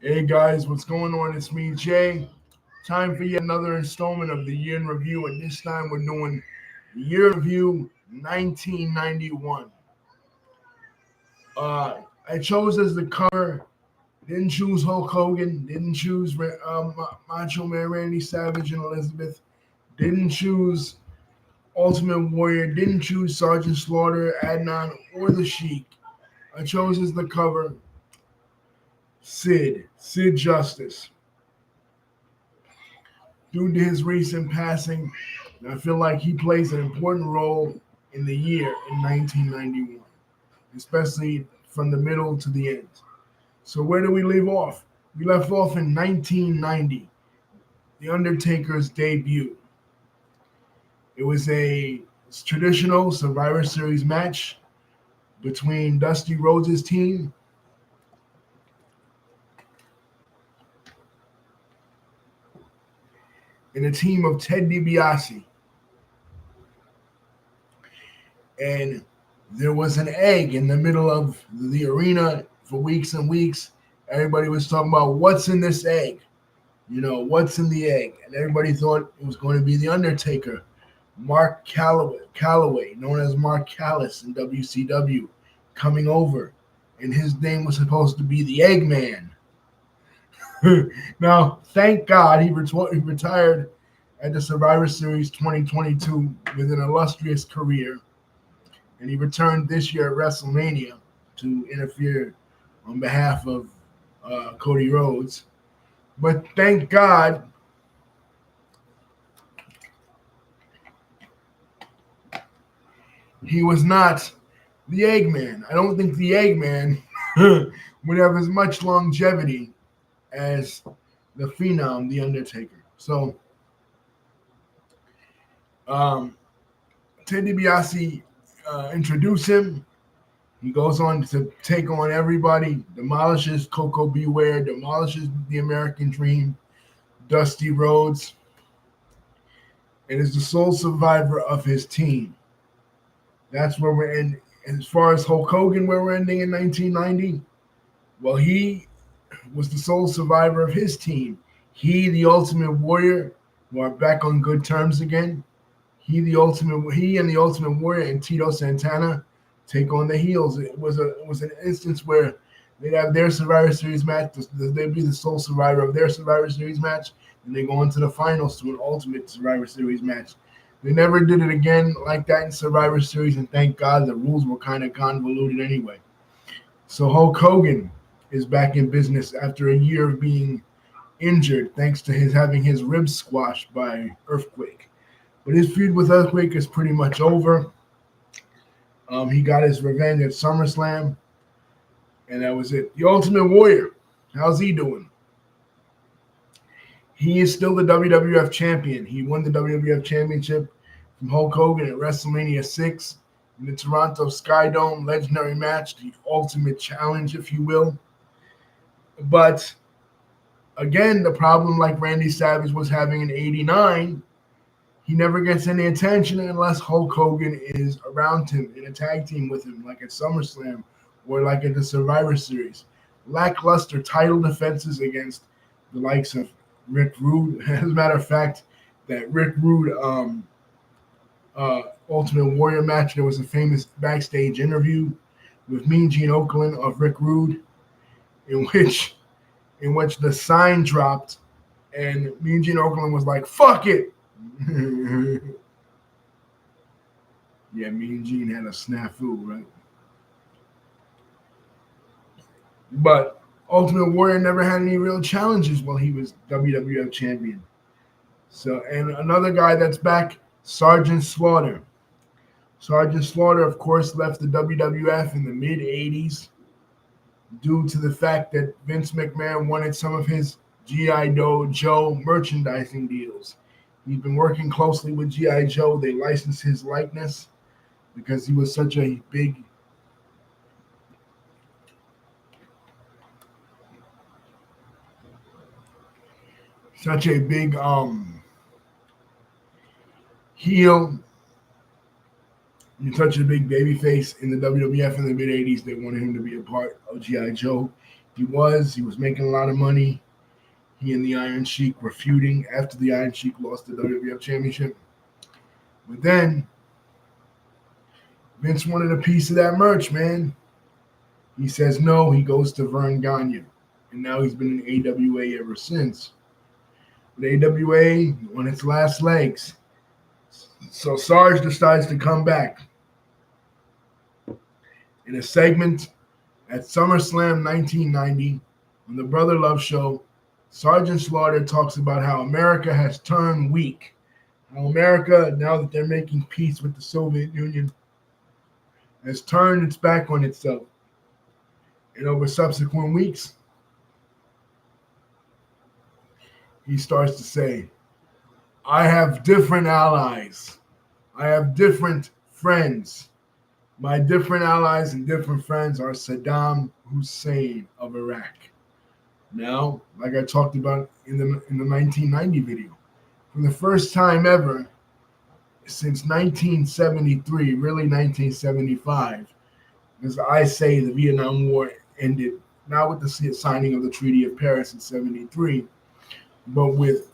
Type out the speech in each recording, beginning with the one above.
Hey guys, what's going on? It's me, Jay. Time for yet another installment of the Year in Review, and this time we're doing the Year in Review 1991. I chose as the cover, didn't choose Hulk Hogan, didn't choose Macho Man Randy Savage and Elizabeth, didn't choose Ultimate Warrior, didn't choose Sergeant Slaughter, Adnan, or the Sheik. I chose as the cover Sid Justice. Due to his recent passing, I feel like he plays an important role in the year in 1991, especially from the middle to the end. So where do we leave off? We left off in 1990, The Undertaker's debut. It was a traditional Survivor Series match between Dusty Rhodes' team and a team of Ted DiBiase. And there was an egg in the middle of the arena for weeks and weeks. Everybody was talking about what's in this egg. What's in the egg? And everybody thought it was going to be The Undertaker, Mark Calloway, known as Mark Callis in WCW, coming over. And his name was supposed to be the Eggman. Now, thank God he retired at the Survivor Series 2022 with an illustrious career. And he returned this year at WrestleMania to interfere on behalf of Cody Rhodes. But thank God he was not the Eggman. I don't think the Eggman would have as much longevity as the Phenom, the Undertaker. So, Ted DiBiase introduced him. He goes on to take on everybody, demolishes Coco Beware, demolishes the American Dream, Dusty Rhodes, and is the sole survivor of his team. That's where we're in. As far as Hulk Hogan, where we're ending in 1990, well, he was the sole survivor of his team. He, the Ultimate Warrior, who are back on good terms again. He and the Ultimate Warrior and Tito Santana take on the heels. It was an instance where they'd have their Survivor Series match. They'd be the sole survivor of their Survivor Series match, and they go into the finals to an Ultimate Survivor Series match. They never did it again like that in Survivor Series, and thank God the rules were kind of convoluted anyway. So Hulk Hogan is back in business after a year of being injured, thanks to his having his ribs squashed by Earthquake. But his feud with Earthquake is pretty much over. He got his revenge at SummerSlam, and that was it. The Ultimate Warrior, how's he doing? He is still the WWF champion. He won the WWF championship from Hulk Hogan at WrestleMania 6 in the Toronto Skydome legendary match, the ultimate challenge, if you will. But again, the problem, like Randy Savage was having in '89, he never gets any attention unless Hulk Hogan is around him in a tag team with him, like at SummerSlam or like at the Survivor Series. Lackluster title defenses against the likes of Rick Rude. As a matter of fact, that Rick Rude Ultimate Warrior match, there was a famous backstage interview with Mean Gene Okerlund of Rick Rude, in which the sign dropped, and Mean Gene Okerlund was like, "Fuck it." Yeah, Mean Gene had a snafu, right? But Ultimate Warrior never had any real challenges while he was WWF champion. So, and another guy that's back, Sergeant Slaughter. Sergeant Slaughter, of course, left the WWF in the mid '80s due to the fact that Vince McMahon wanted some of his G.I. Joe merchandising deals. He'd been working closely with G.I. Joe. They licensed his likeness because he was such a big heel. You're such a big baby face in the WWF in the mid '80s. They wanted him to be a part of G.I. Joe. He was making a lot of money. He and the Iron Sheik were feuding after the Iron Sheik lost the WWF Championship. But then Vince wanted a piece of that merch, man. He says no. He goes to Vern Gagne, and now he's been in AWA ever since. But AWA on its last legs. So Sarge decides to come back in a segment at SummerSlam 1990 on the Brother Love Show. Sergeant Slaughter talks about how America has turned weak. How America, now that they're making peace with the Soviet Union, has turned its back on itself. And over subsequent weeks, he starts to say, I have different allies. I have different friends. My different allies and different friends are Saddam Hussein of Iraq. Now, like I talked about in the 1990 video, for the first time ever since 1973, really 1975, as I say, the Vietnam War ended not with the signing of the Treaty of Paris in 73, but with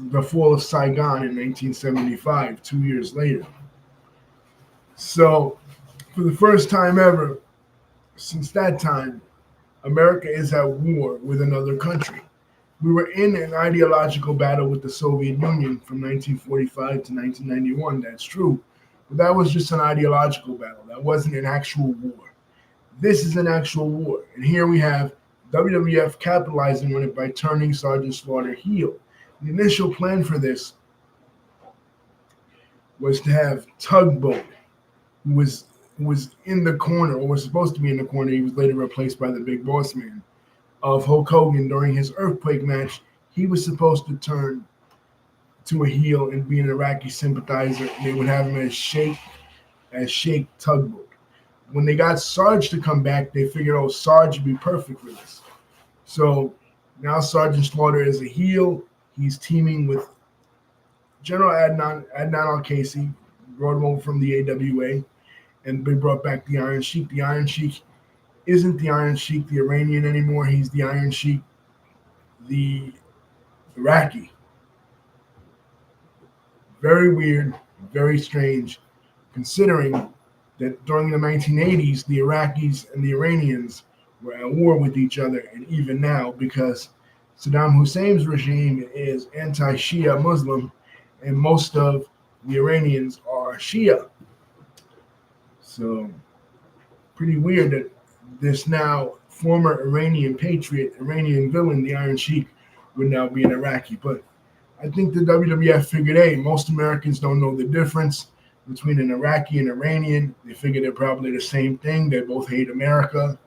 the fall of Saigon in 1975, 2 years later. So, for the first time ever since that time, America is at war with another country. We were in an ideological battle with the Soviet Union from 1945 to 1991. That's true. But that was just an ideological battle. That wasn't an actual war. This is an actual war. And here we have WWF capitalizing on it by turning Sergeant Slaughter heel. The initial plan for this was to have Tugboat, who was in the corner, or was supposed to be in the corner. He was later replaced by the Big Boss Man of Hulk Hogan during his Earthquake match. He was supposed to turn to a heel and be an Iraqi sympathizer, and they would have him as Sheikh Tugboat. When they got Sarge to come back, they figured, oh, Sarge would be perfect for this. So now Sergeant Slaughter is a heel. He's teaming with General Adnan Al-Kaisi, brought him over from the AWA, and they brought back the Iron Sheik. The Iron Sheik isn't the Iron Sheik, the Iranian, anymore. He's the Iron Sheik, the Iraqi. Very weird, very strange, considering that during the 1980s, the Iraqis and the Iranians were at war with each other, and even now, because Saddam Hussein's regime is anti-Shia Muslim, and most of the Iranians are Shia. So, pretty weird that this now former Iranian patriot, Iranian villain, the Iron Sheik, would now be an Iraqi. But I think the WWF figured, hey, most Americans don't know the difference between an Iraqi and Iranian. They figure they're probably the same thing. They both hate America.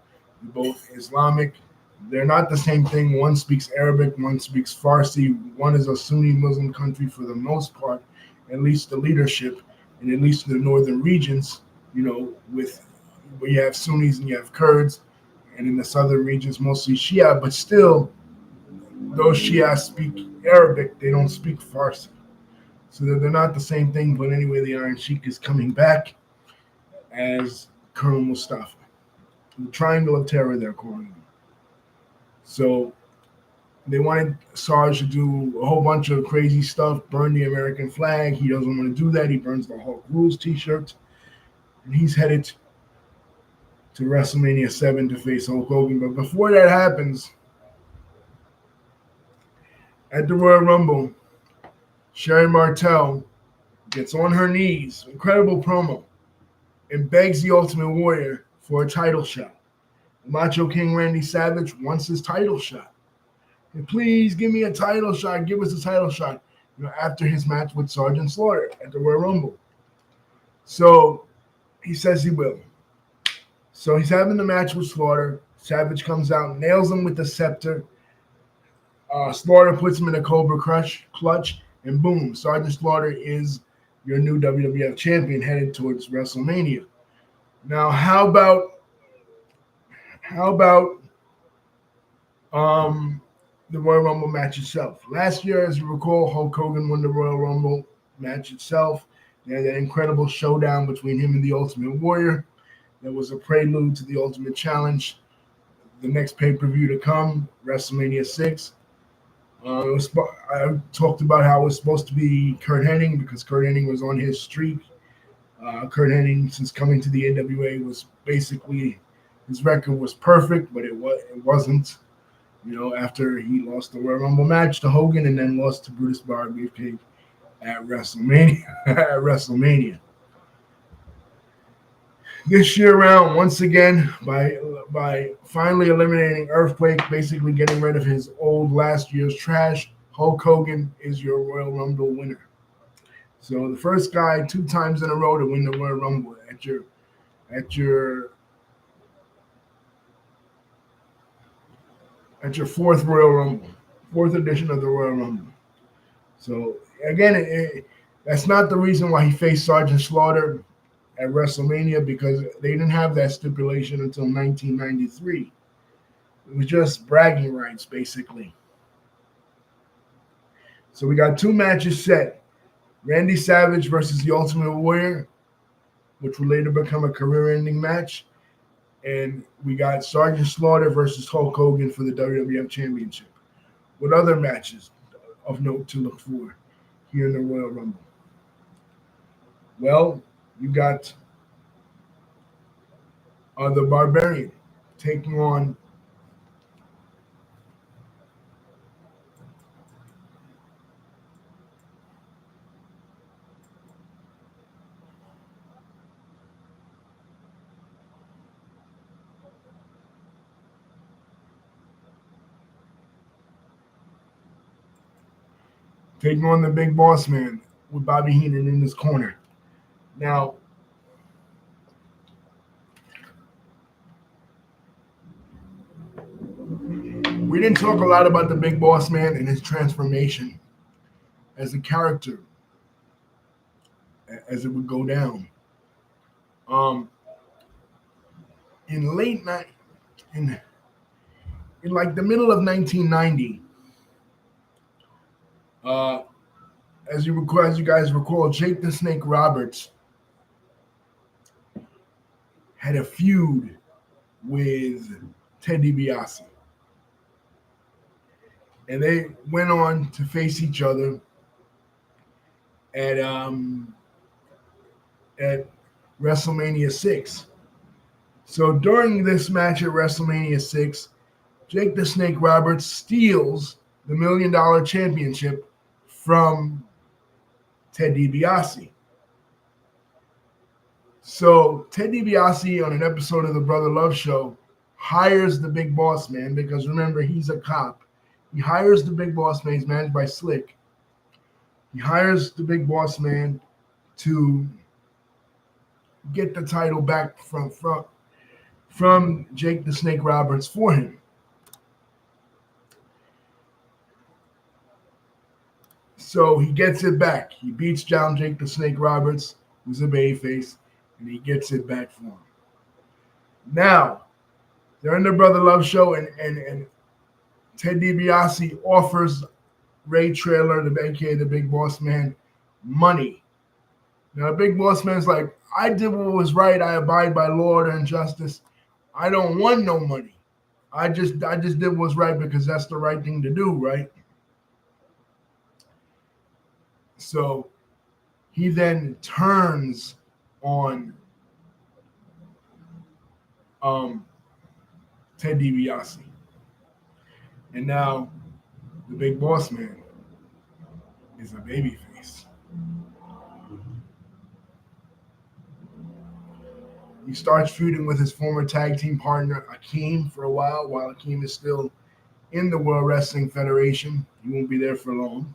They're both Islamic. They're not the same thing. One speaks Arabic, one speaks Farsi. One is a Sunni Muslim country for the most part, at least the leadership, and at least in the northern regions, where you have Sunnis and you have Kurds, and in the southern regions, mostly Shia, but still, those Shia speak Arabic, they don't speak Farsi. So they're not the same thing, but anyway, the Iron Sheik is coming back as Colonel Mustafa. The Triangle of Terror, they're calling him. So they wanted Sarge to do a whole bunch of crazy stuff, burn the American flag. He doesn't want to do that. He burns the Hulk Rules t-shirt. And he's headed to WrestleMania 7 to face Hulk Hogan. But before that happens, at the Royal Rumble, Sherry Martel gets on her knees, incredible promo, and begs the Ultimate Warrior for a title shot. Macho King Randy Savage wants his title shot. And please give me a title shot. Give us a title shot. After his match with Sergeant Slaughter at the Royal Rumble. So he says he will. So he's having the match with Slaughter. Savage comes out, nails him with the scepter. Slaughter puts him in a Cobra clutch, and boom, Sergeant Slaughter is your new WWF champion headed towards WrestleMania. Now, how about the Royal Rumble match itself? Last year, as you recall, Hulk Hogan won the Royal Rumble match itself. They had that incredible showdown between him and the Ultimate Warrior. That was a prelude to the Ultimate Challenge the next pay-per-view to come, WrestleMania 6. I talked about how it was supposed to be Kurt Hennig because Kurt Hennig was on his streak. Kurt Hennig, since coming to the NWA, was basically his record was perfect, but it wasn't. After he lost the Royal Rumble match to Hogan and then lost to Brutus Beefcake at WrestleMania. At WrestleMania. This year around, once again, by finally eliminating Earthquake, basically getting rid of his old last year's trash, Hulk Hogan is your Royal Rumble winner. So the first guy 2 times in a row to win the Royal Rumble at your fourth Royal Rumble, fourth edition of the Royal Rumble. So again, that's not the reason why he faced Sergeant Slaughter at WrestleMania, because they didn't have that stipulation until 1993. It was just bragging rights, basically. So we got 2 matches set. Randy Savage versus the Ultimate Warrior, which will later become a career-ending match. And we got Sergeant Slaughter versus Hulk Hogan for the WWF Championship. What other matches of note to look for here in the Royal Rumble? Well, you got the Barbarian taking on the Big Boss Man with Bobby Heenan in his corner. Now, we didn't talk a lot about the Big Boss Man and his transformation as a character as it would go down. In late night, in like the middle of 1990, as you guys recall, Jake the Snake Roberts had a feud with Ted DiBiase. And they went on to face each other at WrestleMania 6. So during this match at WrestleMania 6, Jake the Snake Roberts steals the $1 Million Championship from Ted DiBiase. So Ted DiBiase, on an episode of the Brother Love Show, hires the Big Boss Man, because remember, he's a cop. He hires the Big Boss Man. He's managed by Slick. He hires the Big Boss Man to get the title back from Jake the Snake Roberts for him. So he gets it back. He beats down Jake the Snake Roberts, who's a babyface, and he gets it back for him. Now, they're in the Brother Love Show, and Ted DiBiase offers Ray Traylor, aka the Big Boss Man, money. Now, the Big Boss Man's like, I did what was right. I abide by law, order, and justice. I don't want no money. I just did what was right because that's the right thing to do, right? So he then turns on Ted DiBiase. And now the Big Boss Man is a babyface. He starts feuding with his former tag team partner, Akeem, while Akeem is still in the World Wrestling Federation. He won't be there for long.